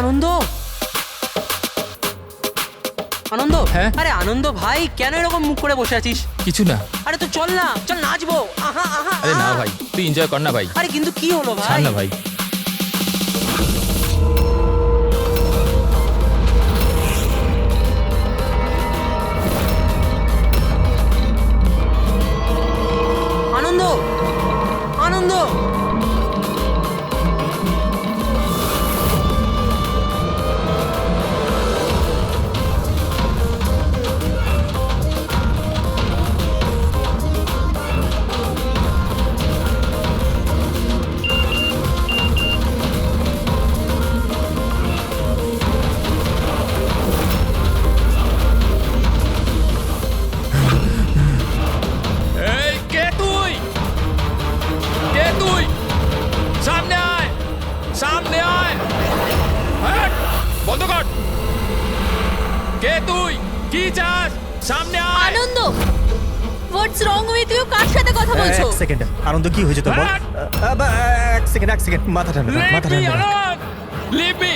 আনন্দ, আনন্দ। হ্যাঁ? আরে আনন্দ ভাই, কেন এরকম মুখ করে বসে আছিস? কিছু না। আরে তো চল না, চল নাচবো। আহা আহা। আরে না আহা। ভাই, তুই এনজয় কর না ভাই। আরে কিন্তু কি হলো ভাই? ছাড় না ভাই। আনন্দ, আনন্দ। এই কে তুই? কে তুই? সামনে আয়, সামনে আয়। হ্যাট, বন্ধ কর। কে তুই? কি চাস? সামনে আয়। আনন্দ, হোয়াটস রং উইথ ইউ? কার সাথে কথা বলছো? এক সেকেন্ড, আনন্দ কি হয়েছে তোর বল? হ্যাঁ। এক সেকেন্ড, মাথা ঠান্ডা রাখ, Leave মাথা me ঠান্ডা রাখ। alone. Leave me.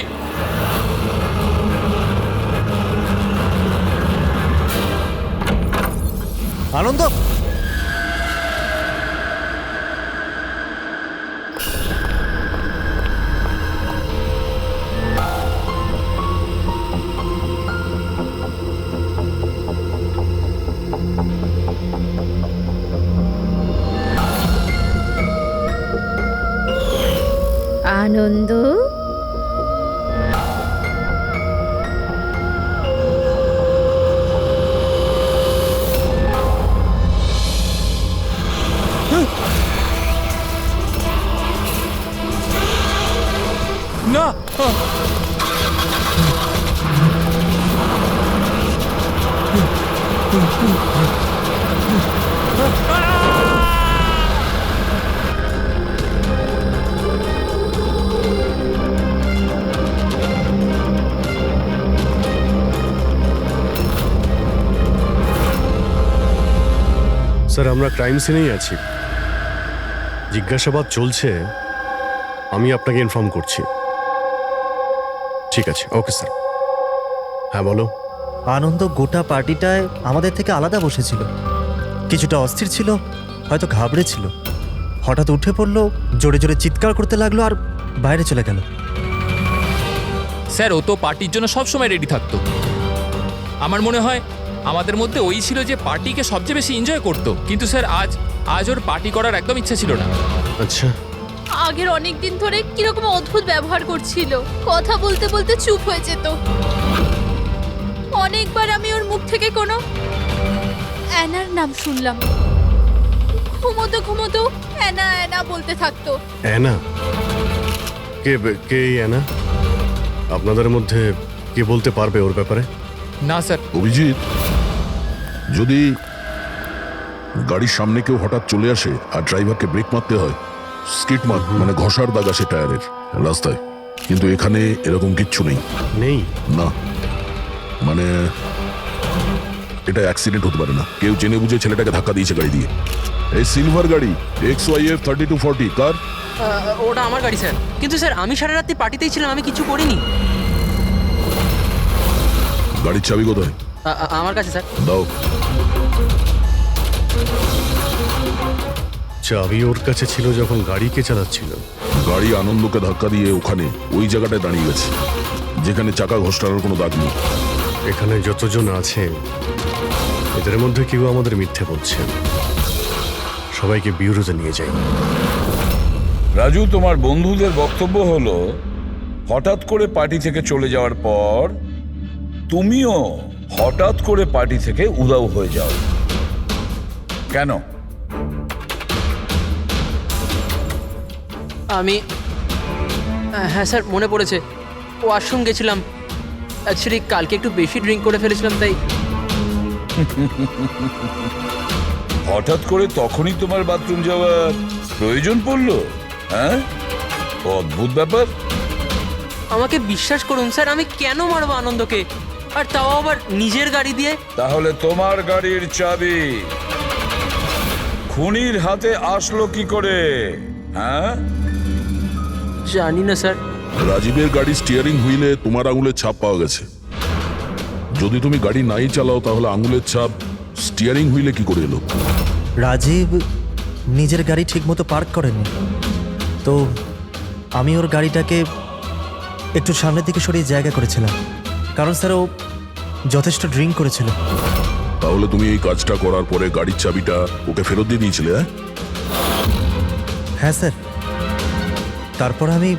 আনন্দ, আনন্দ, না। স্যার, আমরা ক্রাইম সিনেই আছি, জিজ্ঞাসাবাদ চলছে। আমি আপনাকে ইনফর্ম করছি। ঠিক আছে, ওকে স্যার। হ্যাঁ বলো। আনন্দ গোটা পার্টিটায় আমাদের থেকে আলাদা বসেছিল, কিছুটা অস্থির ছিল, হয়তো ঘাবড়েছিল। হঠাৎ উঠে পড়লো, জোরে জোরে চিৎকার করতে লাগলো আর বাইরে চলে গেল। স্যার, ও তো পার্টির জন্য সব সময় রেডি থাকতো। আমার মনে হয় আমাদের মধ্যে ওই ছিল যে পার্টিকে সবচেয়ে বেশি এনজয় করতো। কিন্তু স্যার আজ ওর পার্টি করার একদম ইচ্ছা ছিল না। আচ্ছা, আগের অনেক দিন ধরে কিরকম অদ্ভুত ব্যবহার করছিল, কথা বলতে বলতে চুপ হয়ে যেত। অনেকবার আমি ওর মুখ থেকে কোনো অ্যানার নাম শুনলাম। ঘুমোতো ঘুমোতো অ্যানা অ্যানা বলতে থাকতো। অ্যানা? কে কে এই অ্যানা? আপনাদের মধ্যে কে বলতে পারবে ওর ব্যাপারে? না স্যার। অভিজিৎ, যদি গাড়ির সামনে কেউ হঠাৎ চলে আসে আর ড্রাইভারকে ব্রেক মারতে হয়, স্কিট মার্ক মানে ঘষার দাগ আসে টায়ারের রাস্তায়, কিন্তু এখানে এরকম কিচ্ছু নেই। নেই? না, মানে এটা অ্যাক্সিডেন্ট হতে পারে না। কেউ জেনে বুঝে ছেলেটাকে ধাক্কা দিয়েছে গাড়ি দিয়ে। এই সিলভার গাড়ি XYF 3240 কার? ওটা আমার গাড়ি স্যার। কিন্তু স্যার আমি সারা রাত্রি পার্টিতেই ছিলাম, আমি কিছু করিনি। গাড়ির চাবি কোথায়? আমার কাছে স্যার। দাও। চাবি ওর কাছে ছিল যখন গাড়ি কে চালাচ্ছিল? গাড়ি আনন্দকে ধাক্কা দিয়ে ওখানে ওই জায়গাটায় দাঁড়িয়ে গেছে যেখানে চাকা ঘষটার কোনো দাগ নেই। এখানে যতজন আছে এদের মধ্যে কেউ আমাদের মিথ্যে বলছে। সবাইকে বিউরোতে নিয়ে যাই। রাজু, তোমার বন্ধুদের বক্তব্য হলো হঠাৎ করে পার্টি থেকে চলে যাওয়ার পর তুমিও হঠাৎ করে পার্টি থেকে উধাও হয়ে যাও। কেন? আমি হ্যাঁ স্যার, মনে পড়েছে। ওয়াশরুম গেছিলাম। অ্যাকচুয়ালি কালকে একটু বেশি ড্রিঙ্ক করে ফেলেছিলাম, তাই। হঠাৎ করে তখনই তোমার বাথরুম যাওয়ার প্রয়োজন পড়লো? হ্যাঁ, অদ্ভুত ব্যাপার। আমাকে বিশ্বাস করুন স্যার, আমি কেন মারবো আনন্দকে, আর তাও আবার নিজের গাড়ি দিয়ে? তাহলে তোমার গাড়ির চাবি খুনির হাতে আসলো কি করে? হ্যাঁ, জানি না স্যার। রাজীবের গাড়ি স্টিয়ারিং হুইলে তোমার আঙুলের ছাপ পাওয়া গেছে। যদি তুমি গাড়ি নাই চালাও তাহলে আঙুলের ছাপ স্টিয়ারিং হুইলে কি করে এলো? রাজীব নিজের গাড়ি ঠিকমতো পার্ক করেনি, তো আমি ওর গাড়িটাকে একটু সামনের দিকে সরিয়ে জায়গা করেছিলাম, কারণ স্যার ও যথেষ্ট ড্রিঙ্ক করেছিল। তাহলে তুমি এই কাজটা করার পরে গাড়ির চাবিটা ওকে ফেরত দিয়ে দিয়েছিলে? হ্যাঁ স্যার, তারপর আমি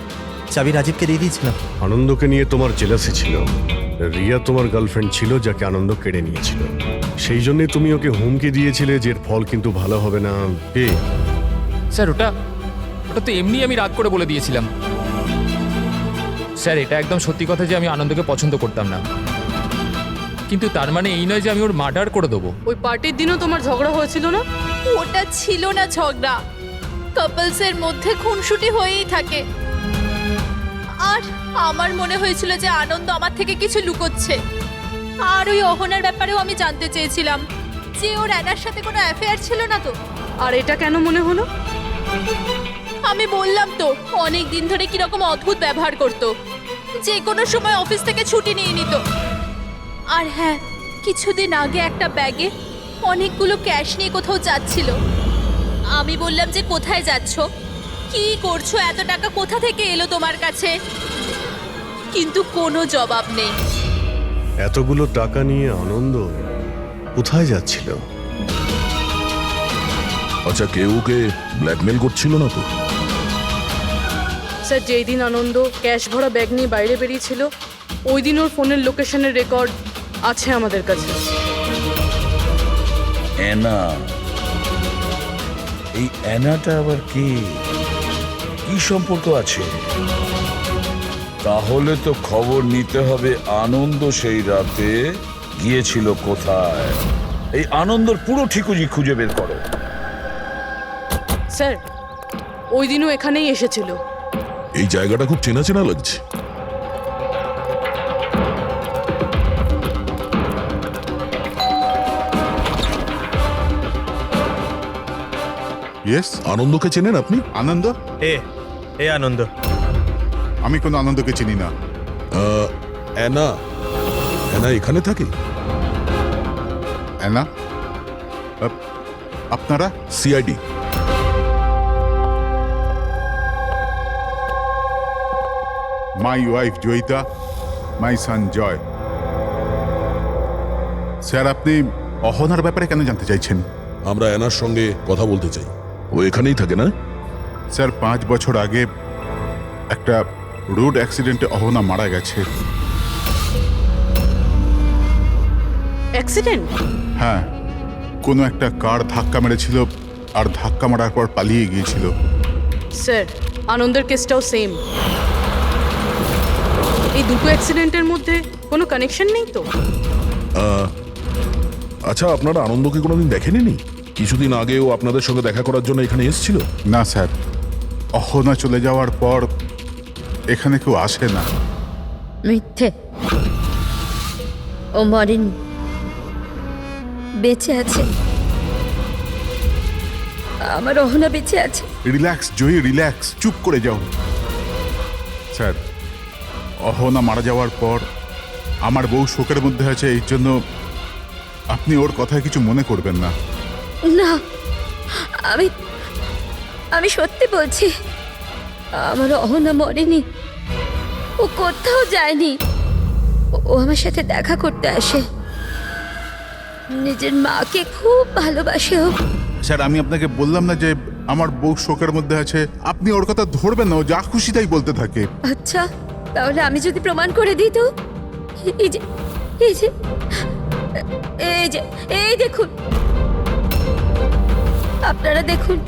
চাবি রাজীবকে দিয়ে দিয়েছিলাম। আনন্দকে নিয়ে তোমার জেলাসি ছিল। রিয়া তোমার গার্লফ্রেন্ড ছিল যাকে আনন্দ কেড়ে নিয়েছিল, সেই জন্যই তুমি ওকে হুমকি দিয়েছিলে যে এর ফল কিন্তু ভালো হবে না। কে? স্যার ওটা তো এমনি আমি রাগ করে বলে দিয়েছিলাম। স্যার এটা একদম সত্যি কথা যে আমি আনন্দকে পছন্দ করতাম না, কিন্তু তার মানে এই নয় যে আমি ওর মার্ডার করে দেবো। ওই পার্টির দিনও তোমার ঝগড়া হয়েছিল না? ওটা ছিল না ঝগড়া, কাপলসের মধ্যে খুনসুটি হয়েই থাকে। আর আমার মনে হয়েছিল যে আনন্দ আমার থেকে কিছু লুকোচ্ছে। আর ওই অহনার ব্যাপারেও আমি জানতে চেয়েছিলাম যে ওর অ্যানার সাথে কোনো অ্যাফেয়ার ছিল না তো। আর এটা কেন মনে হলো? আমি বললাম তো, অনেক দিন ধরে কিরকম অদ্ভুত ব্যবহার করত, যে কোনো সময় অফিস থেকে ছুটি নিয়ে নিত। আর হ্যাঁ, কিছুদিন আগে একটা ব্যাগে অনেকগুলো ক্যাশ নিয়ে কোথাও যাচ্ছিল। আমি বললাম যে কোথায় যাচ্ছ, কি করছো, এত টাকা কোথা থেকে এলো তোমার কাছে? কিন্তু কোনো জবাব নেই। এতগুলো টাকা নিয়ে আনন্দ কোথায় যাচ্ছিল? আচ্ছা, কেউ ওকে ব্ল্যাকমেল করছিল না তো? স্যার, যেই দিন আনন্দ ক্যাশ ভরা ব্যাগ নিয়ে বাইরে বেরিয়েছিল, ওই দিন ওর ফোনের লোকেশনের রেকর্ড আছে আমাদের কাছে। অ্যানা, এই অ্যানাটা আবার কি সম্পর্ক আছে? তাহলে তো খবর নিতে হবে আনন্দ সেই রাতে গিয়েছিল কোথায়। এই আনন্দর পুরো ঠিকুজি খুঁজে বের করো। স্যার, ওই দিনও এখানেই এসেছিল। এই জায়গাটা খুব চেনা চেনা লাগছে। ইয়েস, আনন্দকে চেনেন আপনি? আনন্দ? এ আনন্দ। আমি কোনো আনন্দকে চিনি না। অ্যানা এখানে থাকে? অ্যানা? আপনারা? CID. My wife Joyita, my son Joy. Sir, আপনি অহনার ব্যাপারে কেন জানতে চাইছেন? আমরা অ্যানার সঙ্গে কথা বলতে চাই। ও এখানেই থাকে না? স্যার, 5 বছর আগে একটা রোড অ্যাক্সিডেন্টে অহনা মারা গেছে। অ্যাক্সিডেন্ট? হ্যাঁ, কোনো একটা কার ধাক্কা মেরেছিল, আর ধাক্কা মারার পর পালিয়ে গিয়েছিল। স্যার, আনন্দের কেসটাও সেম। এই দুটো অ্যাক্সিডেন্টের মধ্যে কোনো কানেকশন নেই তো? আচ্ছা, আপনারা আনন্দকে কোনোদিন দেখেননি? কিছুদিন আগেও আপনাদের সঙ্গে দেখা করার জন্য এখানে এসেছিল? না স্যার, অহনা চলে যাওয়ার পর এখানে কেউ আসে না। মিথ্যে, ও মরেনি, বেঁচে আছে। আমার অহনা বেঁচে আছে। রিল্যাক্স জয়ী, রিল্যাক্স, চুপ করে যাও। স্যার, অহনা মারা যাওয়ার পর আমার বউ শোকের মধ্যে আছে, এই জন্য আপনি ওর কথায় কিছু মনে করবেন না। না, আমি সত্যি বলছি, আমার অহনা মরেনি, ও কোথাও যায়নি। ও আমার সাথে দেখা করতে আসে, নিজের মাকে খুব ভালোবাসে ও। স্যার, আমি আপনাকে বললাম না যে আমার বউ শোকের মধ্যে আছে? আপনি ওর কথা ধরবেন না, ও যা খুশি তাই বলতে থাকে। আচ্ছা, তাহলে আমি যদি প্রমাণ করে দিই তো? এই যে এই যে এই যে এই দেখুন, আপনারা দেখুন,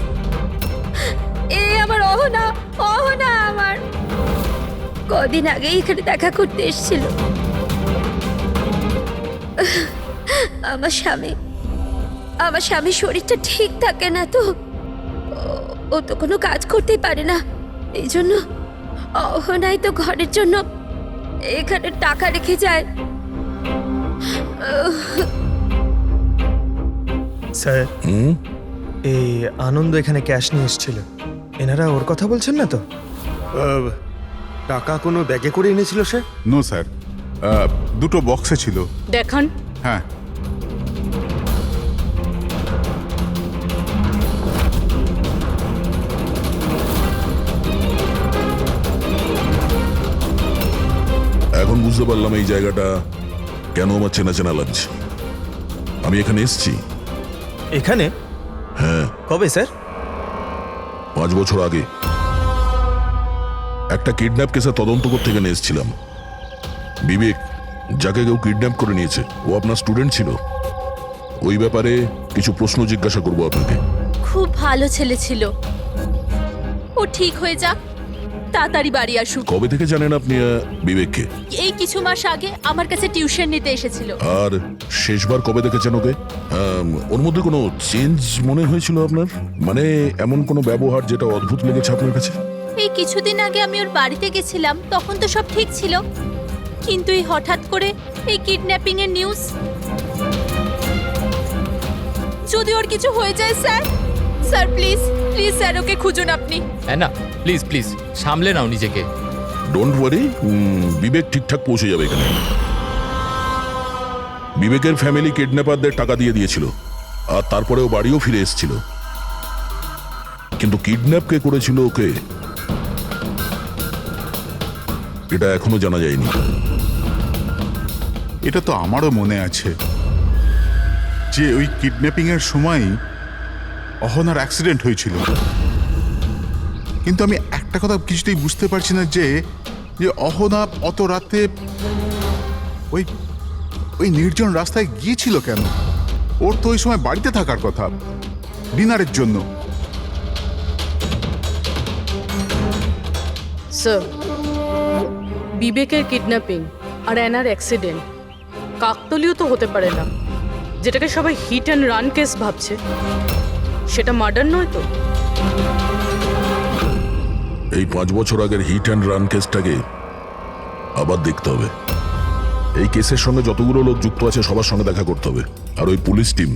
এই আমার অহনা, অহনা আমার কদিন আগেই এখানে দেখা করতে এসেছিল। আমার স্বামী শরীরটা ঠিক থাকে না তো, ও তো কোনো কাজ করতেই পারে না, এই জন্য অহনাই তো ঘরের জন্য এখানে টাকা রেখে যায়। স্যার, এই আনন্দ এখানে ক্যাশ নিয়ে এসেছিল, এনারা ওর কথা বলছেন না তো? টাকা কোনো ব্যাগে করে এনেছিল সে? নো স্যার, দুটো বক্সে ছিল। দেখান। হ্যাঁ, এখন বুঝতে পারলাম এই জায়গাটা কেন আমার চেনা চেনা লাগছে। আমি এখানে এসেছি। এখানে? হ্যাঁ, কবে স্যার? 5 বছর আগে একটা কিডন্যাপ কেসে তদন্ত করতে এখানে এসেছিলাম। বিবেক, যাকে কেউ কিডন্যাপ করে নিয়েছে, ও আপনার স্টুডেন্ট ছিল। ওই ব্যাপারে কিছু প্রশ্ন জিজ্ঞাসা করবো আপনাকে। খুব ভালো ছেলে ছিল। ও ঠিক হয়ে যাক, তাড়াতাড়ি বাড়ি আসুক। কবে থেকে জানেন আপনি বিবেককে? এই কিছু মাস আগে আমার কাছে টিউশন নিতে এসেছিল। আর শেষবার কবে দেখেছেন ওকে? ওর মধ্যে কোনো চেঞ্জ মনে হয়েছিল আপনার? মানে এমন কোনো ব্যবহার যেটা অদ্ভুত লেগেছে আপনার কাছে? এই কিছুদিন আগে আমি ওর বাড়িতে গেছিলাম, তখন তো সব ঠিক ছিল, কিন্তু এই হঠাৎ করে এই কিডন্যাপিং এর নিউজ। যদি ওর কিছু হয়ে যায় sir, sir please please sir okay খুঁজুন আপনি। হ্যাঁ না, প্লিজ প্লিজ সামলে নাও নিজেকে। ডোন্ট ওয়ারি, বিবেক ঠিকঠাক পৌঁছে যাবে এখানে। বিবেকের ফ্যামিলি কিডন্যাপারদের টাকা দিয়ে দিয়েছিল, আর তারপরে ও বাড়িও ফিরে এসেছিল। কিন্তু কিডন্যাপ কে করেছিল ওকে, এটা এখনো জানা যায়নি। এটা তো আমারও মনে আছে যে ওই কিডন্যাপিং এর সময় অহনার অ্যাক্সিডেন্ট হয়েছিল। কিন্তু আমি একটা কথা কিছুতেই বুঝতে পারছি না যে অহনা অত রাতে ওই ওই নির্জন রাস্তায় গিয়েছিল কেন? ওর তো ওই সময় বাড়িতে থাকার কথা, ডিনারের জন্য। স্যার, বিবেকের কিডন্যাপিং আর অ্যানার অ্যাক্সিডেন্ট কাকতালীয় তো হতে পারে না। যেটাকে সবাই হিট অ্যান্ড রান কেস ভাবছে, সেটা মার্ডার নয় তো? এই 5 বছর আগের হিট অ্যান্ড রান কেসটাকে আবার দেখতে হবে। এই কেসের সঙ্গে যতগুলো লোক যুক্ত আছে সবার সঙ্গে দেখা করতে হবে, আর ওই পুলিশ টিম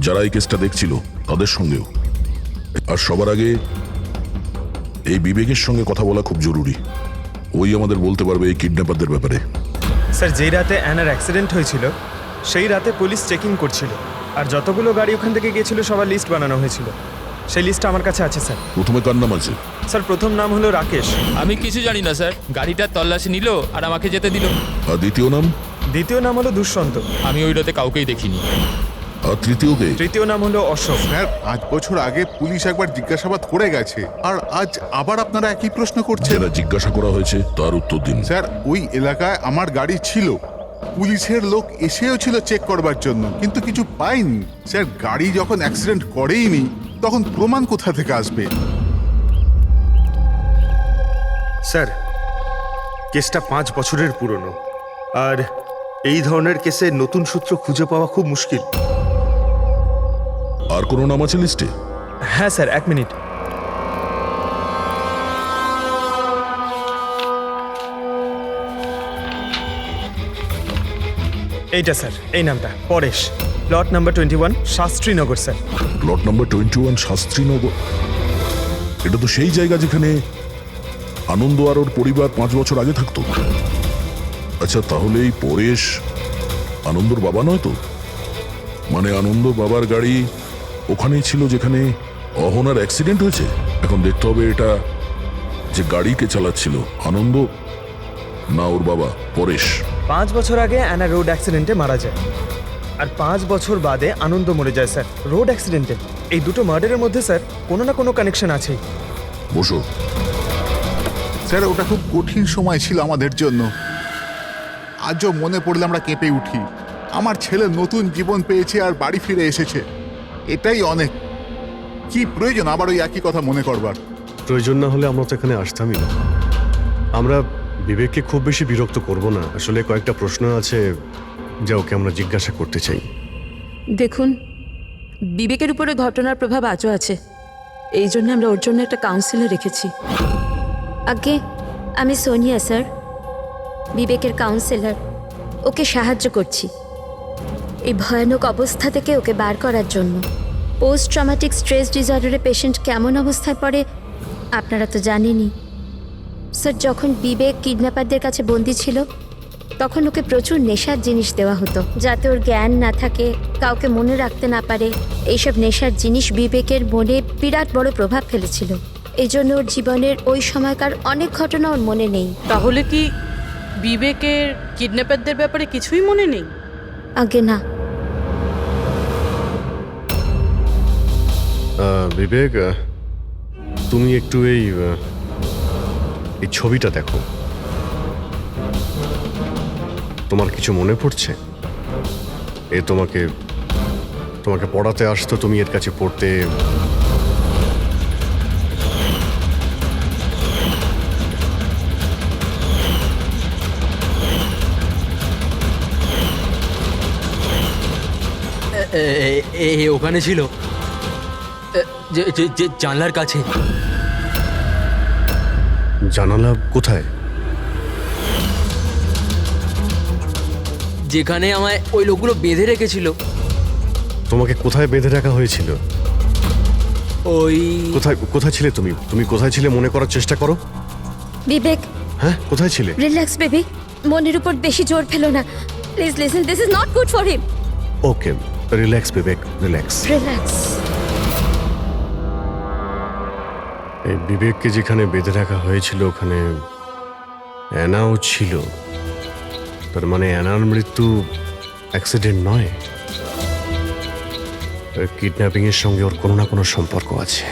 যারা এই কেসটা দেখছিল তাদের সঙ্গেও। আর সবার আগে এই বিবেকের সঙ্গে কথা বলা খুব জরুরি। ওই আমাদের বলতে পারবে এই কিডন্যাপারদের ব্যাপারে। স্যার, যেই রাতে অ্যানার অ্যাক্সিডেন্ট হয়েছিল সেই রাতে পুলিশ চেকিং করছিল, আর যতগুলো গাড়ি ওখান থেকে গিয়েছিল সবার লিস্ট বানানো হয়েছিল। সেই লিস্টটা আমার কাছে আছে স্যার। প্রথমে কার নাম আছে? স্যার, প্রথম নাম হলো রাকেশ। আমি কিছু জানি না স্যার, গাড়িটার তল্লাশি নিল আর আমাকে যেতে দিল। আর দ্বিতীয় নাম? দ্বিতীয় নাম হলো দুষ্যন্ত। আমি ওই রাতে কাউকেই দেখিনি। আর তৃতীয় কে? তৃতীয় নাম হলো অশোক। স্যার, 5 বছর আগে পুলিশ একবার জিজ্ঞাসাবাদ করে গেছে, আর আজ আবার আপনারা একই প্রশ্ন করছেন। যারা জিজ্ঞাসা করা হয়েছে তার উত্তর দিন। স্যার, ওই এলাকায় আমার গাড়ি ছিল, পুলিশের লোক এসেও ছিল চেক করবার জন্য, কিন্তু কিছু পাইনি। স্যার, গাড়ি যখন অ্যাক্সিডেন্ট করেইনি তখন প্রমাণ কোথা থেকে আসবে? স্যার, কেসটা 5 বছরের পুরনো, আর এই ধরনের কেসে নতুন সূত্র খুঁজে পাওয়া খুব মুশকিল। আর কোনো নাম আছে লিস্টে? হ্যাঁ স্যার, 1 মিনিট। এইটা স্যার, এই নামটা Paresh, plot number 21, Shastrinagar sir. Plot number 21, Shastrinagar. এটা তো সেই জায়গা যেখানে আনন্দ আর ওর পরিবার 5 বছর আগে থাকতো। আচ্ছা, তাহলে এই পরেশ আনন্দর বাবা নয় তো? মানে আনন্দ বাবার গাড়ি ওখানেই ছিল যেখানে অহনার অ্যাক্সিডেন্ট হয়েছে। এখন দেখতে হবে এটা যে গাড়িকে চালাচ্ছিল, আনন্দ না ওর বাবা পরেশ। 5 বছর আগে অ্যানা রোড অ্যাক্সিডেন্টে মারা যায়, আর 5 বছর বাদে আনন্দ মরে যায় স্যার রোড অ্যাক্সিডেন্টে। এই দুটো মার্ডারের মধ্যে স্যার কোনো না কোনো কানেকশন আছেই। বসো। স্যার, ওটা খুব কঠিন সময় ছিল আমাদের জন্য। আজও মনে পড়লে আমরা কেঁপে উঠি। আমার ছেলে নতুন জীবন পেয়েছে আর বাড়ি ফিরে এসেছে, এটাই অনেক। কি প্রয়োজন আবার ওই একই কথা মনে করবার? প্রয়োজন না হলে আমরা তো এখানে আসতামই না। আমরা বিবেককে খুব বেশি বিরক্ত করব না। আসলে কয়েকটা প্রশ্ন আছে যা ওকে আমরা জিজ্ঞাসা করতে চাই। দেখুন, বিবেকের উপরে ঘটনার প্রভাব আজও আছে, এই জন্য আমরা ওর জন্য একটা কাউন্সিলর রেখেছি। আগে আমি সোনিয়া স্যার, বিবেকের কাউন্সিলর। ওকে সাহায্য করছি এই ভয়ানক অবস্থা থেকে ওকে বার করার জন্য। পোস্ট ট্রমাটিক স্ট্রেস ডিসঅর্ডারের পেশেন্ট কেমন অবস্থায় পড়ে আপনারা তো জানেনই। স্যার যখন বিবেক কিডন্যাপারদের কাছে বন্দি ছিল তখন ওকে প্রচুর নেশার জিনিস দেওয়া হতো যাতে ওর জ্ঞান না থাকে, কাউকে মনে রাখতে না পারে। এইসব নেশার জিনিস বিবেকের মনে বিরাট বড় প্রভাব ফেলেছিল। এই জন্য ওর জীবনের ওই সময়কার অনেক ঘটনা ওর মনে নেই। তাহলে কি বিবেকের কিডন্যাপারদের ব্যাপারে কিছুই মনে নেই? আগে না। বিবেক, তুমি একটু এই ছবিটা দেখো। তোমার কিছু মনে পড়ছে? এ তোমাকে পড়াতে আসতো, তুমি এর কাছে পড়তে। ওখানে ছিল, যে জানলার কাছে। জানালা কোথায়? যেখানে আমায় ওই লোকগুলো বেঁধে রেখেছিল। তোমাকে কোথায় বেঁধে রাখা হয়েছিল? ওই কোথায় ছিলে তুমি? তুমি কোথায় ছিলে মনে করার চেষ্টা করো। বিবেক, হ্যাঁ, কোথায় ছিলে? রিল্যাক্স বেবি, মনের উপর বেশি জোর ফেলো না। Please listen, this is not good for him. Okay, relax Bibek, relax. Relax. এই বিবেককে যেখানে বেঁধে রাখা হয়েছিল ওখানে অ্যানাও ছিল। তার মানে অ্যানার মৃত্যু অ্যাক্সিডেন্ট নয়, কিডন্যাপিং এর সঙ্গে ওর কোনো না কোনো সম্পর্ক আছে।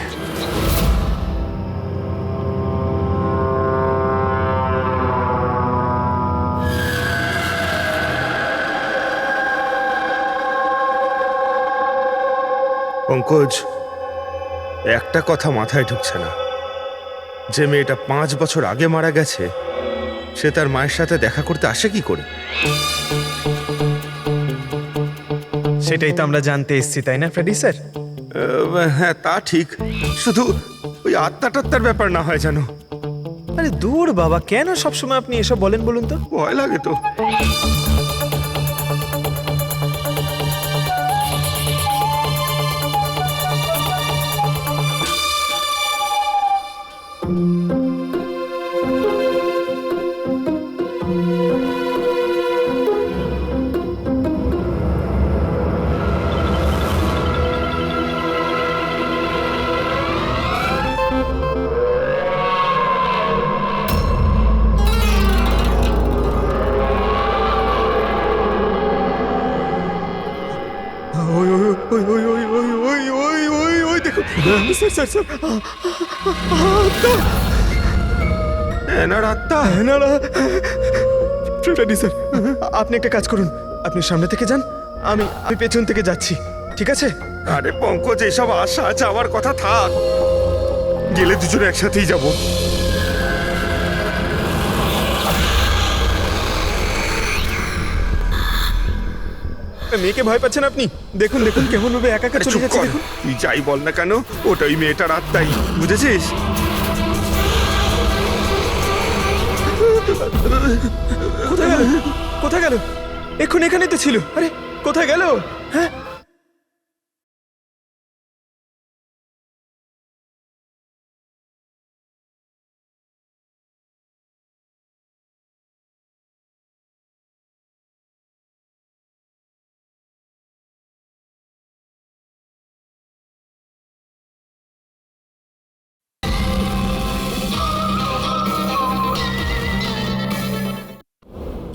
পঙ্কজ, একটা কথা মাথায় ঢুকছে না, যে মেয়েটা 5 বছর আগে মারা গেছে সে তার মায়ের সাথে দেখা করতে আসে কি করে? সেটাই তো আমরা জানতে এসেছি, তাই না ফ্রেডি স্যার? হ্যাঁ, তা ঠিক, শুধু ওই আত্মাটাত্মার ব্যাপার না হয় জানো। আরে দূর বাবা, কেন সবসময় আপনি এসব বলেন বলুন তো? ভয় লাগে তো। আপনি একটা কাজ করুন, আপনি সামনে থেকে যান, আমি পেছন থেকে যাচ্ছি, ঠিক আছে? আরে পঙ্কজ, এসব আশা যাওয়ার কথা থাক, গেলে দুজনে একসাথেই যাব। মেয়েকে ভয় পাচ্ছেন আপনি? দেখুন দেখুন কেমন ভাবে একা একা চলে যাচ্ছে। দেখুন, তুই যাই বল না কেন, ওটাই মেয়েটার আত্মাই, বুঝেছিস? কোথায় গেল? কোথায় গেল? এখন এখানেই তো ছিল। আরে কোথায় গেল? হ্যাঁ,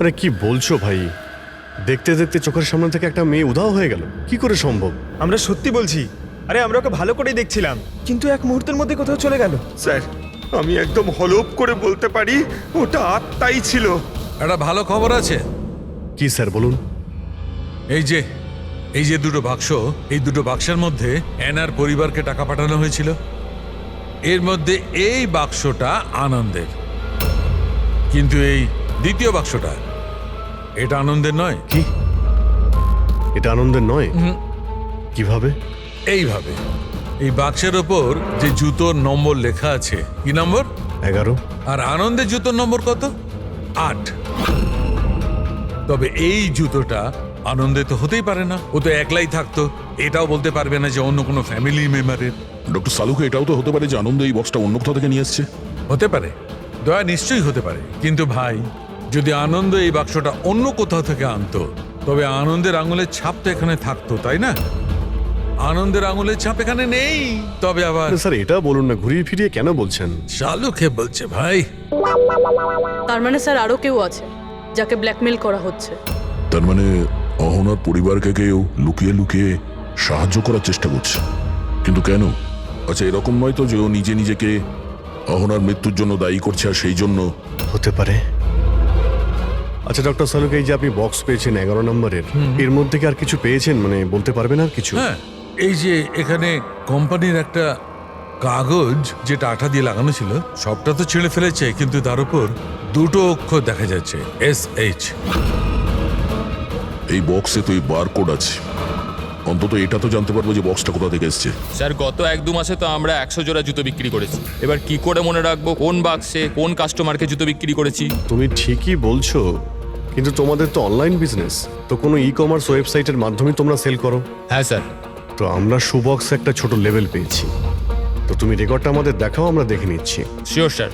আরে কি বলছো ভাই? দেখতে দেখতে চোখের সামনে থেকে একটা মেয়ে উধাও হয়ে গেল, কি করে সম্ভব? আমরা সত্যি বলছি। আরে আমরা ওকে ভালো করেই দেখছিলাম, কিন্তু এক মুহূর্তের মধ্যে কোথাও চলে গেল। স্যার, আমি একদম হলপ করে বলতে পারি ওটা আত্মাই ছিল। একটা ভালো খবর আছে। কি স্যার বলুন? এই যে দুটো বাক্স, এই দুটো বাক্সের মধ্যে অ্যানার পরিবারকে টাকা পাঠানো হয়েছিল। এর মধ্যে এই বাক্সটা আনন্দের, কিন্তু এই দ্বিতীয় বাক্সটা এটা আনন্দের নয়। কি? এটা আনন্দের নয়? কিভাবে? এইভাবে, এই বাক্সের ওপর যে জুতোর নম্বর লেখা আছে, কি নম্বর? 11। আর আনন্দের জুতোর নম্বর কত? 8। তবে এই জুতোটা আনন্দে তো হতেই পারে না, ও তো একলাই থাকতো, এটাও বলতে পারবে না যে অন্য কোনো ফ্যামিলি মেম্বারের। ডক্টর সালুকে এটাও তো হতে পারে যে আনন্দ এই বক্সটা অন্য কোথাও থেকে নিয়ে এসছে। হতে পারে, দয়া নিশ্চয়ই হতে পারে, কিন্তু ভাই যদি আনন্দ এই বাক্সটা অন্য কোথাও থেকে আনতো তবে আনন্দের আঙুলের ছাপ তো এখানে থাকতো, তাই না? আনন্দের আঙুলের ছাপ এখানে নেই। তবে আবার স্যার এটা বলুন না, ঘুরিয়ে ফিরিয়ে কেন বলছেন? চালুকে বলছে ভাই। তার মানে স্যার আরও কেউ আছে যাকে ব্ল্যাকমেল করা হচ্ছে। তার মানে অহনার পরিবারকে কেউ লুকিয়ে লুকিয়ে সাহায্য করার চেষ্টা করছে, কিন্তু কেন? আচ্ছা এরকম নয় তো যে ও নিজে নিজেকে অহনার মৃত্যুর জন্য দায়ী করছে আর সেই জন্য? হতে পারে। আচ্ছা ডক্টর সালুক, এই যে আপনি বক্স পেয়েছেন 11 নম্বরের, এর মধ্যে কি আর কিছু পেয়েছেন? মানে বলতে পারবেন আর কিছু? হ্যাঁ, এই যে এখানে কোম্পানির একটা কাগজ যেটা আঠা দিয়ে লাগানো ছিল সবটা তো ছিঁড়ে ফেলেছে, কিন্তু তার উপর দুটো অক্ষর দেখা যাচ্ছে, SH। এই বক্সে তো এই বারকোড আছে, অন্তত এটা তো জানতে পারবো যে বক্সটা কোথা থেকে এসছে। স্যার গত 1-2 মাসে তো আমরা 100 জোড়া জুতো বিক্রি করেছি। এবার কি করে মনে রাখবো কোন বাক্সে কোন কাস্টমারকে জুতো বিক্রি করেছি? তুমি ঠিকই বলছো, কিন্তু তোমাদের তো অনলাইন বিজনেস, তো কোনো ই কমার্স ওয়েবসাইটের মাধ্যমে তোমরা সেল করো। হ্যাঁ স্যার। তো আমরা শুবক্সে একটা ছোট লেভেল পেয়েছি, তো তুমি রেকর্ডটা আমাদের দেখাও, আমরা দেখে নিচ্ছি। Sure sir.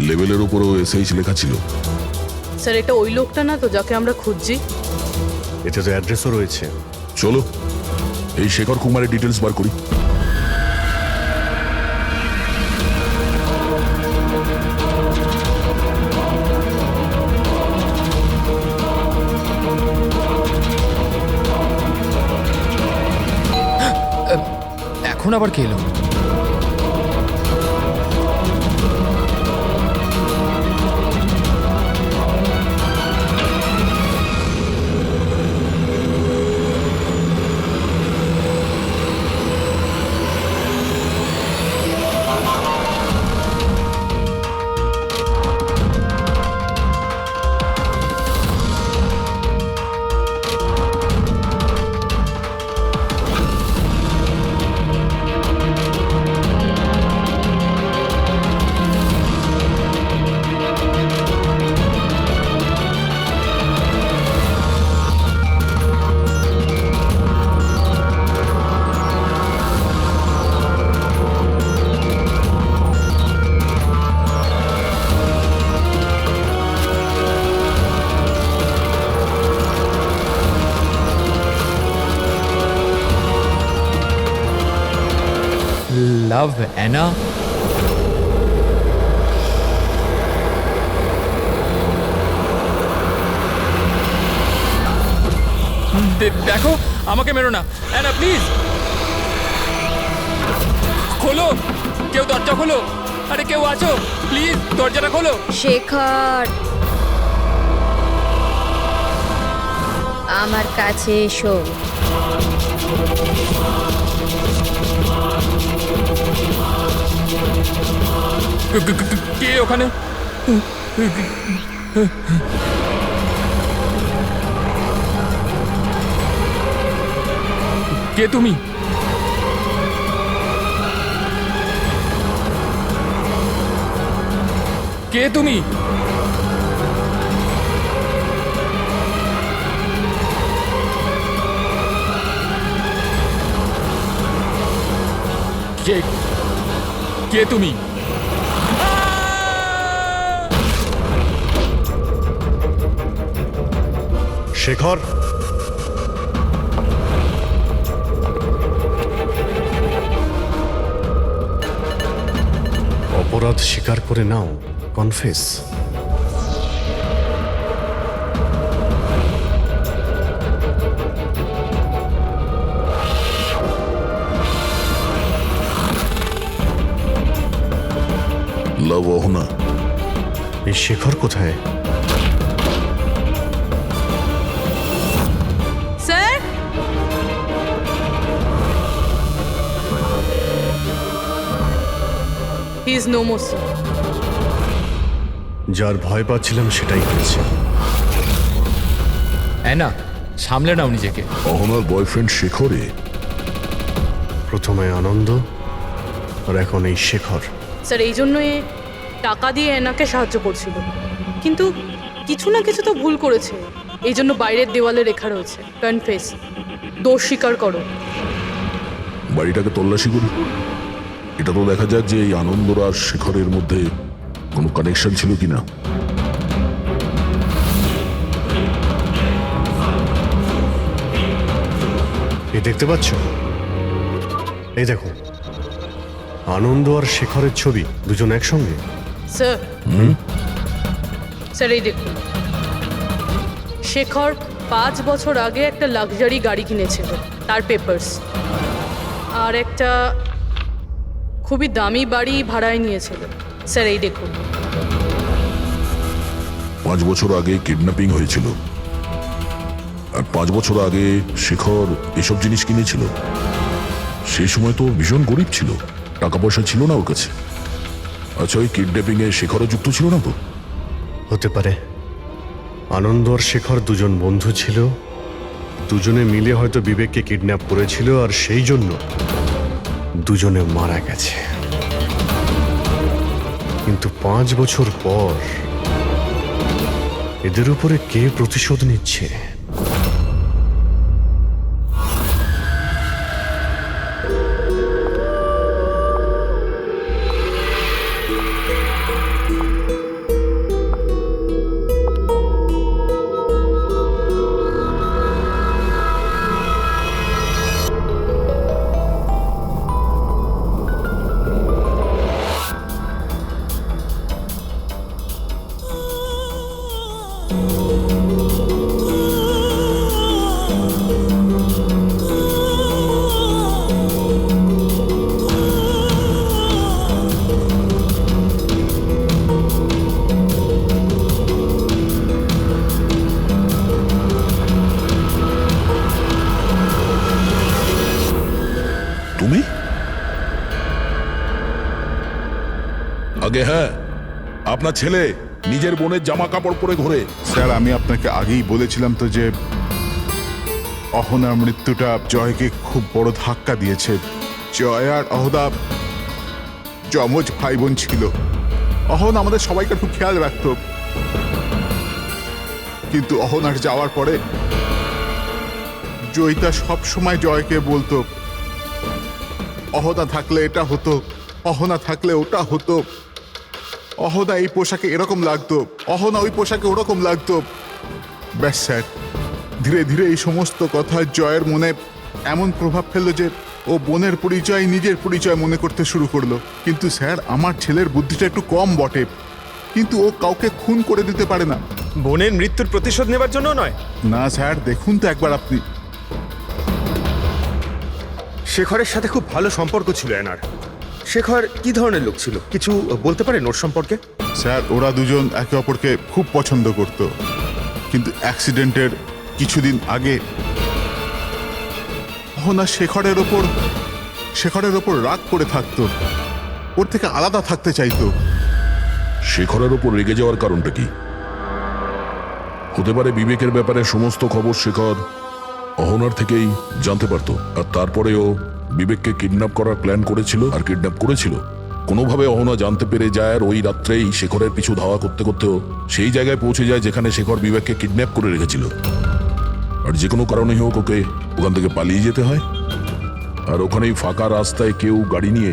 লেভেলের উপরও SH লেখা ছিল। স্যার এটা ওই লোকটা না তো যাকে আমরা খুঁজছি? এতে তো অ্যাড্রেসও রয়েছে। চলো এই শেখর কুমারের ডিটেলস বার করি। এখন আবার কে এলো? Love Anna? দেখো, আমাকে মেরো না অ্যানা, প্লিজ খোলো, কেউ দরজা খোলো। আরে কেউ আছো, প্লিজ দরজাটা খোলো। শেখর, আমার কাছে এসো। কে ওখানে? কে তুমি? কে তুমি? কে কে তুমি? শেখর, অপরাধ স্বীকার করে নাও, কনফেস। লাভ অহনা, এই শেখর কোথায়? Sir he is no more sir. যার ভয় পাচ্ছিলাম সেটাই হয়েছে। অ্যানা, সামলে নাও নিজেকে। অহনার বয়ফ্রেন্ড শেখরে? প্রথমে আনন্দ, আর এখন এই শেখর। স্যার এই জন্য এ টাকা দিয়ে এনাকে সাহায্য করছিল, কিন্তু কিছু না কিছু তো ভুল করেছে, এই জন্য বাইরের দেওয়ালে লেখা রয়েছে কনফেস, দোষ স্বীকার করো। বাড়িটাকে তল্লাশি করি, এটা তো দেখা যাক যে এই আনন্দর আর শেখরের মধ্যে কোনো কানেকশন ছিল কিনা। এই দেখতে পাচ্ছ, এই দেখো আনন্দ আর শেখরের ছবি, দুজন একসঙ্গে। স্যার, স্যার এই দেখুন, শেখর 5 বছর আগে একটা লাক্সারি গাড়ি কিনেছিল, তার পেপারস, আর একটা খুবই দামি বাড়ি ভাড়ায় নিয়েছিল। স্যার এই দেখুন, 5 বছর আগে কিডন্যাপিং হয়েছিল, আর 5 বছর আগে শেখর এসব জিনিস কিনেছিল। সেই সময় তো ভীষণ গরিব ছিল, টাকা পয়সা ছিল না ওর কাছে। আচ্ছা, ওই কিডন্যাপিং এ শেখরও যুক্ত ছিল না তো? হতে পারে। আনন্দ আর শেখর দুজন বন্ধু ছিল, দুজনে মিলে হয়তো বিবেককে কিডন্যাপ করেছিল, আর সেই জন্য দুজনে মারা গেছে। কিন্তু 5 বছর পর এদের উপরে কে প্রতিশোধ নিচ্ছে? তুমি? আগে হ্যাঁ, আপনার ছেলে নিজের বোনের জামা কাপড় পরে ঘোরে। স্যার, আমি আপনাকে আগেই বলেছিলাম তো যে অহনার মৃত্যুটা জয়কে খুব বড় ধাক্কা দিয়েছে। জয় আর অহদা যমজ ভাই বোন ছিল। অহন আমাদের সবাইকে খুব খেয়াল রাখত, কিন্তু অহনার যাওয়ার পরে জয়িতা সব সময় জয়কে বলতো, অহনা থাকলে এটা হতো, অহনা থাকলে ওটা হতো, অহনা এই পোশাকে এরকম লাগতো, অহনা ওই পোশাকে ওরকম লাগতো। ব্যাস স্যার, ধীরে ধীরে এই সমস্ত কথা জয়ের মনে এমন প্রভাব ফেললো যে ও বোনের পরিচয় নিজের পরিচয় মনে করতে শুরু করলো। কিন্তু স্যার, আমার ছেলের বুদ্ধিটা একটু কম বটে, কিন্তু ও কাউকে খুন করে দিতে পারে না। বোনের মৃত্যুর প্রতিশোধ নেবার জন্য নয়। না স্যার, দেখুন তো একবার আপনি। শেখরের সাথে খুব ভালো সম্পর্ক ছিল এনার। শেখর কি ধরনের লোক ছিল, কিছু বলতে পারেন ওর সম্পর্কে? স্যার, ওরা দুজন একে অপরকে খুব পছন্দ করত, কিন্তু অ্যাক্সিডেন্টের কিছুদিন আগে অহনা শেখরের ওপর রাগ করে থাকতো, ওর থেকে আলাদা থাকতে চাইতো। শেখরের ওপর রেগে যাওয়ার কারণটা কি? হতে পারে বিবেকের ব্যাপারে সমস্ত খবর শেখর অহনার থেকেই জানতে পারত, আর তারপরেও বিবেককে কিডন্যাপ করার প্ল্যান করেছিল আর কিডন্যাপ করেছিল। কোনোভাবে অহনা জানতে পেরে যায়, আর ওই রাত্রেই শেখরের পিছু ধাওয়া করতে করতেও সেই জায়গায় পৌঁছে যায় যেখানে শেখর বিবেককে কিডন্যাপ করে রেখেছিল। আর যে কোনো কারণেই হোক ওকে ওখান থেকে পালিয়ে যেতে হয়, আর ওখানেই ফাঁকা রাস্তায় কেউ গাড়ি নিয়ে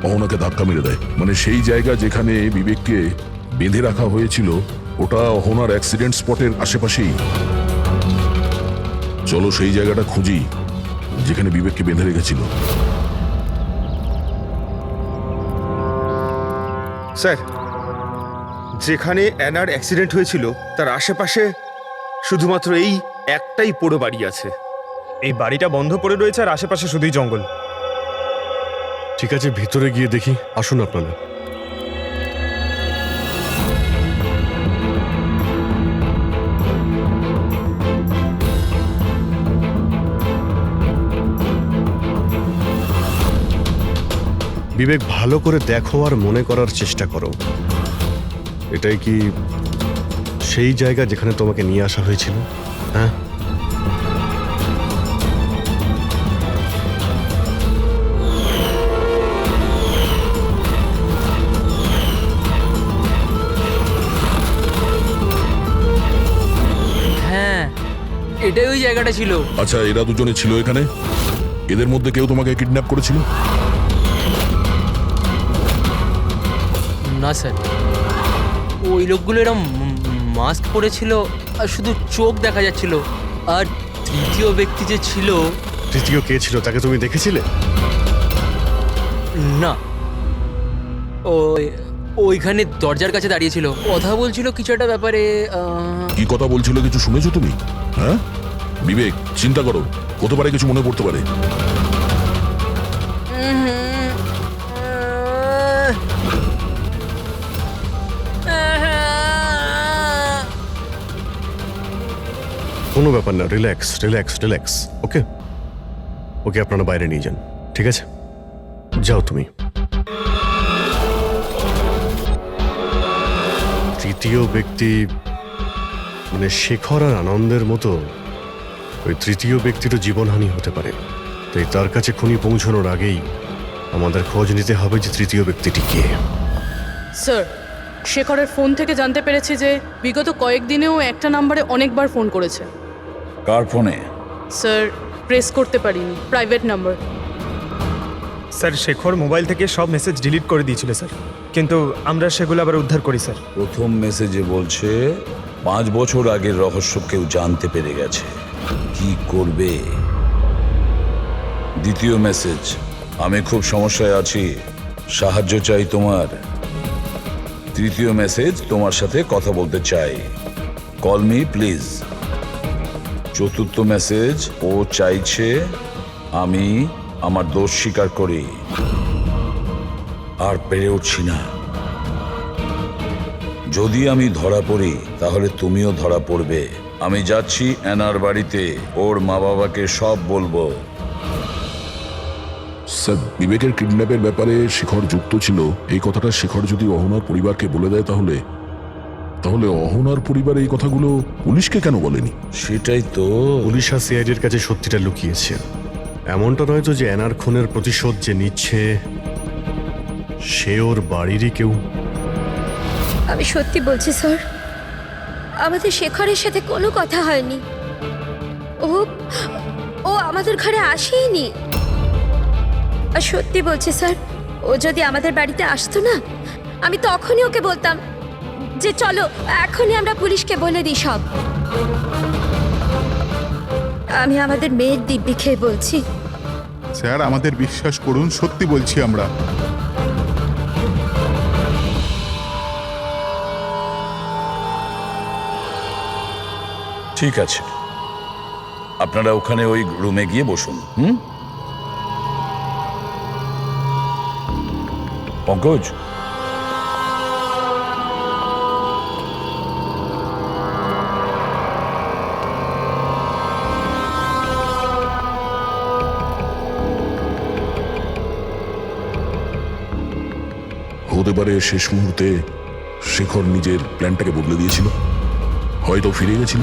অহনাকে ধাক্কা মেরে দেয়। মানে সেই জায়গা যেখানে বিবেককে বেঁধে রাখা হয়েছিল ওটা অহনার অ্যাক্সিডেন্ট স্পটের আশেপাশেই। চলো সেই জায়গাটা খুঁজি যেখানে বিবেককে বেঁধে রেখেছিল। স্যার, যেখানে অ্যানার অ্যাক্সিডেন্ট হয়েছিল তার আশেপাশে শুধুমাত্র এই একটাই পোড়ো বাড়ি আছে। এই বাড়িটা বন্ধ পড়ে রয়েছে আর আশেপাশে শুধুই জঙ্গল। ঠিক আছে, ভিতরে গিয়ে দেখি। আসুন আপনারা। বিবেক, ভালো করে দেখো আর মনে করার চেষ্টা করো, এটাই কি সেই জায়গা যেখানে তোমাকে নিয়ে আসা হয়েছিল? হ্যাঁ, এটাই ওই জায়গাটা ছিল। আচ্ছা, এরা দুজনে ছিল এখানে? এদের মধ্যে কেউ তোমাকে কিডন্যাপ করেছিল? না স্যার, ওই লোকগুলো এরম মাস্ক পরেছিল আর শুধু চোখ দেখা যাচ্ছিল। আর তৃতীয় ব্যক্তি যে ছিল, তৃতীয় কে ছিল তাকে তুমি দেখেছিলে? না, ওইখানে দরজার কাছে দাঁড়িয়ে ছিল, কথা বলছিল কিছু একটা ব্যাপারে। কি কথা বলছিল কিছু শুনেছো তুমি? হ্যাঁ বিবেক, চিন্তা করো, হতে পারে কিছু মনে পড়তে পারে। কোনো ব্যাপার না, রিল্যাক্স রিল্যাক্স রিল্যাক্স। ওকে ওকে, আপনারা বাইরে নিয়ে যান, ঠিক আছে? যাও তুমি। তৃতীয় ব্যক্তি মানে শেখর আর আনন্দের মতো ওই তৃতীয় ব্যক্তিরও জীবনহানি হতে পারে, তাই তার কাছে খুনি পৌঁছানোর আগেই আমাদের খোঁজ নিতে হবে যে তৃতীয় ব্যক্তিটি কে। স্যার, শেখরের ফোন থেকে জানতে পেরেছি যে বিগত কয়েকদিনেও একটা নাম্বারে অনেকবার ফোন করেছে। কার ফোনে? স্যার, প্রেস করতে পারিনি, private number. Sir, Shekhar mobile থেকে সব মেসেজ ডিলিট করে দিয়েছিল স্যার, কিন্তু আমরা সেগুলো আবার উদ্ধার করি স্যার। প্রথম মেসেজে বলছে 5 বছর আগের রহস্য কেউ জানতে পেরে গেছে, কি করবে? দ্বিতীয় মেসেজ, আমি খুব সমস্যায় আছি, সাহায্য চাই তোমার। তৃতীয় মেসেজ, তোমার সাথে কথা বলতে চাই, কল মি প্লিজ। চতুর্থ মেসেজ, ও চাইছে আমি আমার দোষ স্বীকার করি, আর পেরে উঠছি না। যদি আমি ধরা পড়ি তাহলে তুমিও ধরা পড়বে। আমি যাচ্ছি অ্যানার বাড়িতে, ওর মা বাবাকে সব বলবো। স্যার, বিবেকের কিডন্যাপের ব্যাপারে শেখর যুক্ত ছিল এই কথাটা শেখর যদি অহনার পরিবারকে বলে দেয় তাহলে তাহলে অহনার পরিবার এই কথাগুলো পুলিশকে কেন বলেনি? সেটাই তো, পুলিশ আর সিআইডির কাছে সত্যিটা লুকিয়েছে। এমনটা নয় তো যে অ্যানার খুনের প্রতিশোধ যে নিচ্ছে সে ওর বাড়িরই কেউ। আমি সত্যি বলছি স্যার, আমাদের শেখরের সাথে কোনো কথা হয়নি। ও ও আমাদের ঘরে আসেইনি। আর সত্যি বলছি স্যার, ও যদি আমাদের বাড়িতে আসতো না, আমি তখনই ওকে বলতাম যে চলো এখনই আমরা পুলিশকে বলে দিই সব। আমি আমাদের মেয়ের দিব্যি খেয়ে বলছি। স্যার, আমাদের বিশ্বাস করুন, সত্যি বলছি আমরা। ঠিক আছে, আপনারা ওখানে ওই রুমে গিয়ে বসুন। পঙ্কজ, হতে পারে শেষ মুহূর্তে শেখর নিজের প্ল্যানটাকে বদলে দিয়েছিল, হয়তো ফিরে গেছিল।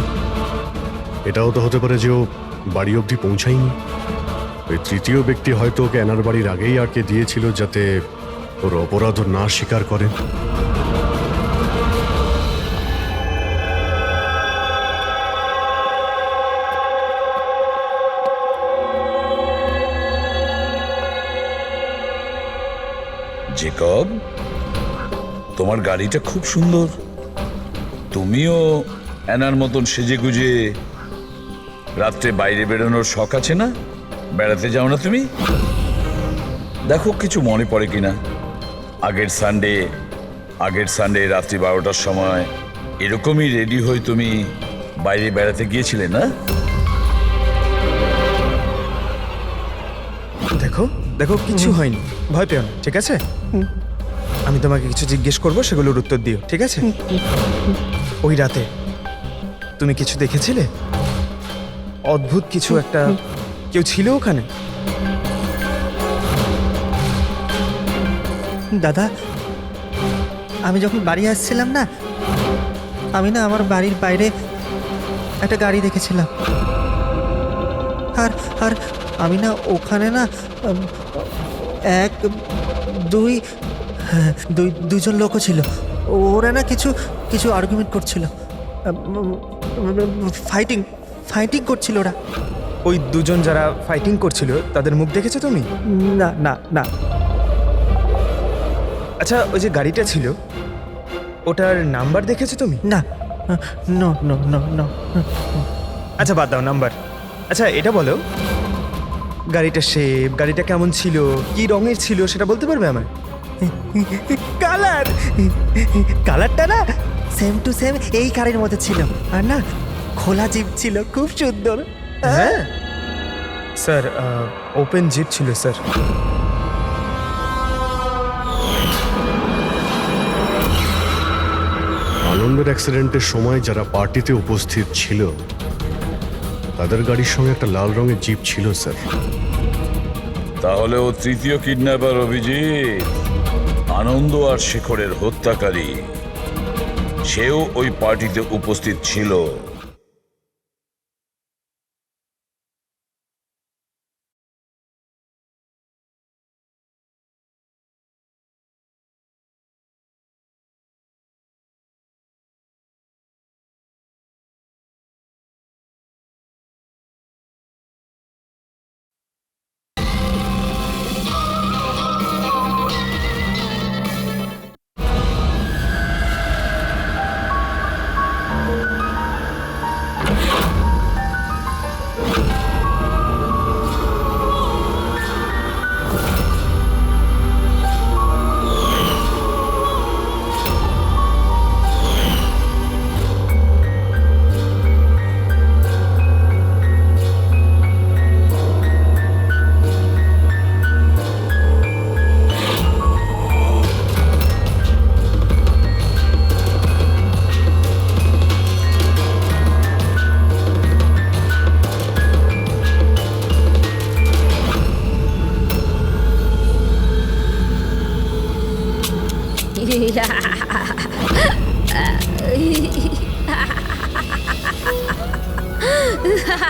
এটাও তো হতে পারে যে ও বাড়ি অবধি পৌঁছায়নি। ওই তৃতীয় ব্যক্তি হয়তো ওকে অ্যানার বাড়ির আগেই আটকে দিয়েছিল যাতে ওর অপরাধ না স্বীকার করে। জেকব, তোমার গাড়িটা খুব সুন্দর। তুমিও অ্যানার মতন সেজে গুজে রাত্রে বাইরে বেরোনোর শখ আছে না? বেড়াতে যাও না তুমি? দেখো কিছু মনে পড়ে কিনা। আগের সানডে রাত্রি 12টার সময় এরকমই রেডি হয়ে তুমি বাইরে বেড়াতে গিয়েছিলে না? দেখো দেখো, কিছু হয়নি, ভয় পেও না, ঠিক আছে? আমি তোমাকে কিছু জিজ্ঞেস করবো, সেগুলোর উত্তর দিও, ঠিক আছে? ওই রাতে তুমি কিছু দেখেছিলে? অদ্ভুত কিছু একটা, কেউ ছিল ওখানে? দাদা, আমি যখন বাড়ি আসছিলাম না, আমি না আমার বাড়ির বাইরে একটা গাড়ি দেখেছিলাম। আর আর আমি না ওখানে না দুজন লোকও ছিল। ওরা না কিছু আর্গুমেন্ট করছিল, ফাইটিং করছিল ওরা। ওই দুজন যারা ফাইটিং করছিল তাদের মুখ দেখেছো তুমি? না না না। আচ্ছা, ওই যে গাড়িটা ছিল ওটার নাম্বার দেখেছো তুমি? না, নো নো নো নো। আচ্ছা বাদ দাও নাম্বার। আচ্ছা এটা বলো, গাড়িটা শেপ, গাড়িটা কেমন ছিল, কি রঙের ছিল সেটা বলতে পারবে আমার? কালার, কালারটা না সেম টু সেম এই কারের মতো ছিল। আর না খোলা জিপ ছিল, খুব সুন্দর। হ্যাঁ স্যার, ওপেন জিপ ছিল স্যার। আনন্দের অ্যাক্সিডেন্টের সময় যারা পার্টিতে উপস্থিত ছিল তাদের গাড়ির সঙ্গে একটা লাল রঙের জিপ ছিল স্যার। তাহলে ও তৃতীয় কিডন্যাপার অভিজিৎ, আনন্দ আর শেখরের হত্যাকারী, সেও ওই পার্টিতে উপস্থিত ছিল।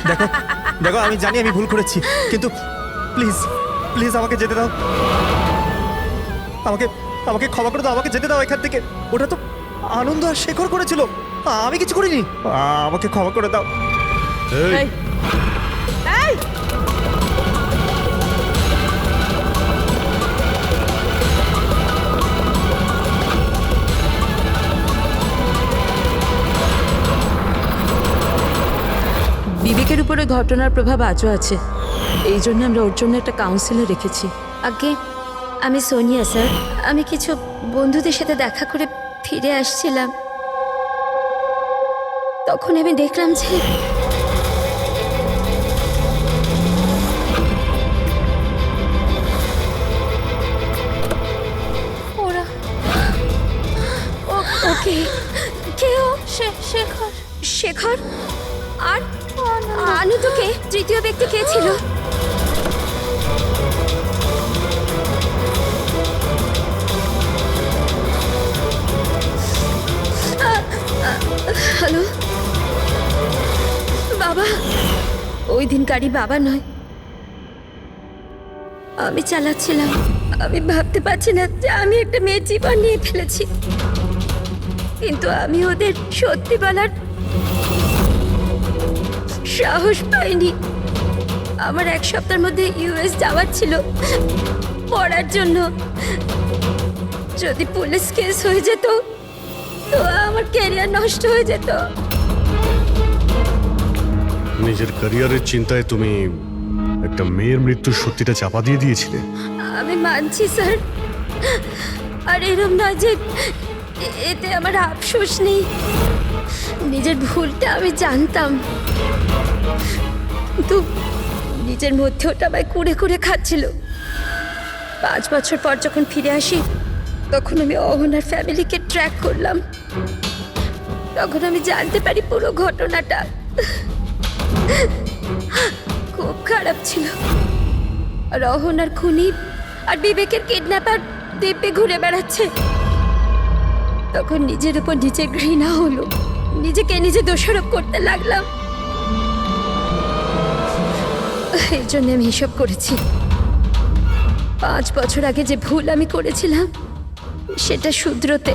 দেখো দেখো, আমি জানি আমি ভুল করেছি, কিন্তু প্লিজ প্লিজ আমাকে যেতে দাও। আমাকে আমাকে ক্ষমা করে দাও, আমাকে যেতে দাও এখান থেকে। ওটা তো আনন্দ আর শেখর করেছিল, আমি কিছু করিনি। আমাকে ক্ষমা করে দাও। এই, এই, বিবেকের উপরে ঘটনার প্রভাব আজও আছে, এই জন্য আমরা ওর জন্য একটা কাউন্সিলর রেখেছি। আগে আমি সোনিয়া স্যার, আমি কিছু বন্ধুদের সাথে দেখা করে ফিরে আসছিলাম, তখন আমি দেখলাম যে ওরা ওকে কে ও? শেখর। শেখর আর আনন্দকে তৃতীয় ব্যক্তি কে ছিল? হ্যালো বাবা, ওই দিন গাড়ি বাবা নয়, আমি চালাচ্ছিলাম। আমি ভাবতে পারছি না যে আমি একটা মেয়ের জীবন নিয়ে ফেলেছি, কিন্তু আমি ওদের সত্যি বলার সাহস পাইনি। আমার এক সপ্তাহের মধ্যে ইউএস যাওয়ার ছিল পড়ার জন্য। যদি পুলিশ কেস হয়ে যেত তো আমার ক্যারিয়ার নষ্ট হয়ে যেত। নিজের ক্যারিয়ারের চিন্তায় তুমি একটা মেয়ের মৃত্যুর সত্যিটা চাপা দিয়ে দিয়েছিলে। আমি মানছি স্যার, আর এরম নয় যে এতে আমার আফসোস নেই। নিজের ভুলটা আমি জানতাম, কিন্তু নিজের মধ্যে ওটা আমায় কুড়ে কুড়ে খাচ্ছিল। 5 বছর পর যখন ফিরে আসি তখন আমি অহনার ফ্যামিলিকে ট্র্যাক করলাম। তখন আমি জানতে পারি পুরো ঘটনাটা। খুব খারাপ ছিল। আর অহনার খুনি আর বিবেকের কিডন্যাপার দ্বীপে ঘুরে বেড়াচ্ছে। তখন নিজের উপর নিজে ঘৃণা হলো, নিজেকে নিজে দোষারোপ করতে লাগলাম। এই জন্য আমি এসব করেছি। 5 বছর আগে যে ভুল আমি করেছিলাম সেটা শুধরোতে,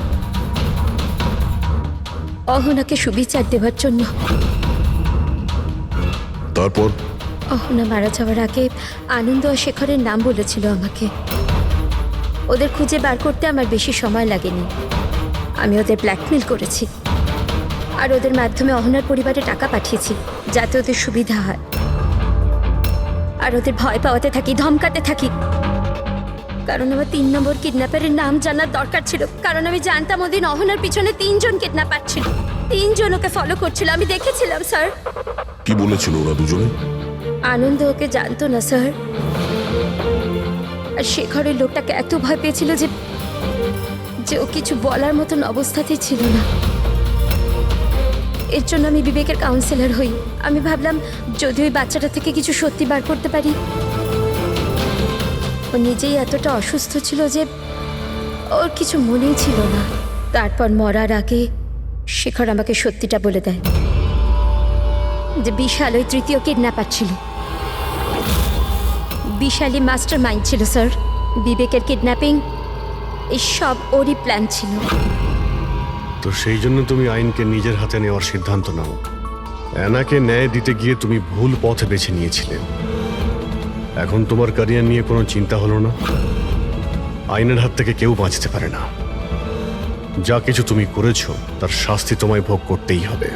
অহনাকে সুবিচার দেওয়ার জন্য। তারপর অহনা মারা যাওয়ার আগে আনন্দ আর শেখরের নাম বলেছিল আমাকে। ওদের খুঁজে বার করতে আমার বেশি সময় লাগেনি। আমি ওদের ব্ল্যাকমেল করেছি আর ওদের মাধ্যমে অহনার পরিবারে টাকা পাঠিয়েছি যাতে ওদের সুবিধা হয়। আর ওদের ভয় পাওয়াতে থাকি, ধমকাতে থাকি, কারণ আমার 3 নম্বর কিডন্যাপারের নাম জানার দরকার ছিল। কারণ আমি জানতাম ওদিন অহনার পিছনে 3 জন কিডন্যাপার ছিল, 3 জন ওকে ফলো করছিল। আমি দেখেছিলাম স্যার। কি বলেছিল ওরা দুজনে? আনন্দ ওকে জানতো না স্যার। আর শেখরের লোকটাকে এত ভয় পেয়েছিল যে ও কিছু বলার মতন অবস্থাতেই ছিল না। এর জন্য আমি বিবেকের কাউন্সিলর হই। আমি ভাবলাম যদি ওই বাচ্চাটা থেকে কিছু সত্যি বার করতে পারি। ও নিজেই এতটা অসুস্থ ছিল যে ওর কিছু মনেই ছিল না। তারপর মরার আগে শেখর আমাকে সত্যিটা বলে দেয় যে বিশাল ওই 3য় কিডন্যাপার ছিল। বিশালই মাস্টার মাইন্ড ছিল স্যার। বিবেকের কিডন্যাপিং এই সব ওরই প্ল্যান ছিল। তো সেই জন্য তুমি আইনকে নিজের হাতে নেওয়ার সিদ্ধান্ত নাও। অ্যানাকে ন্যায় দিতে গিয়ে তুমি ভুল পথ বেছে নিয়েছিলে। এখন তোমার ক্যারিয়ার নিয়ে কোনো চিন্তা হলো না। আইনের হাত থেকে কেউ বাঁচতে পারে না। যা কিছু তুমি করেছো তার শাস্তি তোমায় ভোগ করতেই হবে।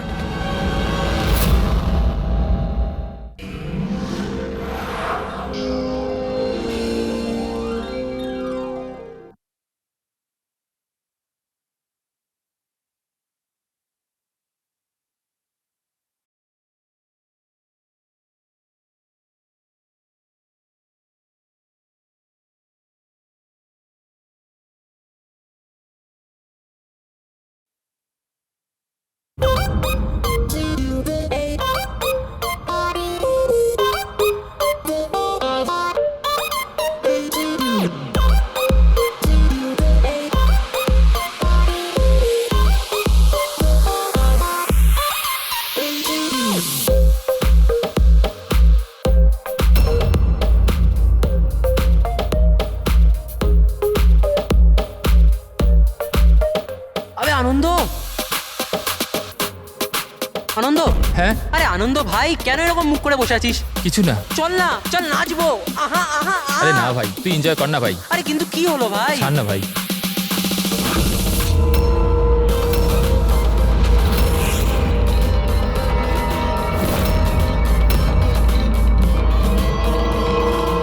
আনন্দ, আনন্দ। হ্যাঁ আরে আনন্দ ভাই, কেন এরকম মুখ করে বসে আছিস? কিছু না। চল না, চল নাচবো। আহা আহা আহা। আরে না ভাই, তুই এনজয় কর না ভাই। আরে কিন্তু কি হলো ভাই? ছাড় না ভাই।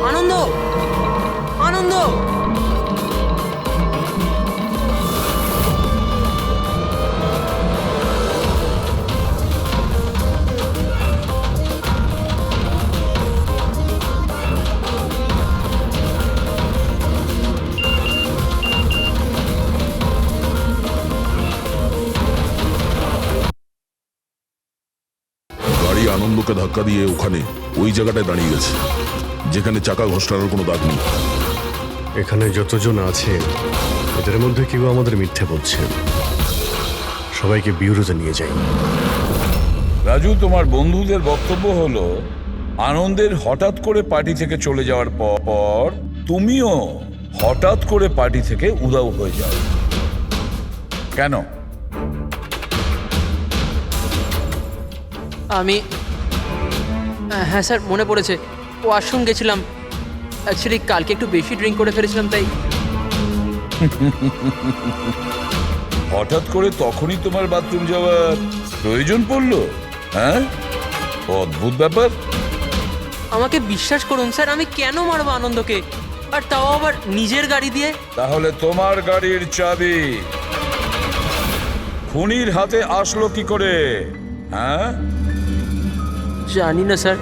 আনন্দ, আনন্দ। গাড়ি আনন্দকে ধাক্কা দিয়ে ওখানে ওই জায়গাটায় দাঁড়িয়ে গেছে যেখানে চাকা ঘষটানোর কোনো দাগ নেই। এখানে যতজন আছে এদের মধ্যে কেউ আমাদের মিথ্যে বলছে। সবাইকে বিউরোতে নিয়ে যাই। রাজু, তোমার বন্ধুদের বক্তব্য হলো আনন্দের হঠাৎ করে পার্টি থেকে চলে যাওয়ার পর তুমিও হঠাৎ করে পার্টি থেকে উধাও হয়ে যাও। কেন? হ্যাঁ স্যার, মনে পড়েছে। ওয়াশরুম গেছিলাম। অ্যাকচুয়ালি কালকে একটু বেশি ড্রিঙ্ক করে ফেলেছিলাম, তাই। হঠাৎ করে তখনই তোমার বাথরুম যাওয়ার প্রয়োজন পড়লো? হ্যাঁ, অদ্ভুত ব্যাপার। আমাকে বিশ্বাস করুন স্যার, আমি কেন মারবো আনন্দকে, আর তাও আবার নিজের গাড়ি দিয়ে? তাহলে তোমার গাড়ির চাবি খুনির হাতে আসলো কি করে? হ্যাঁ, জানি না স্যার।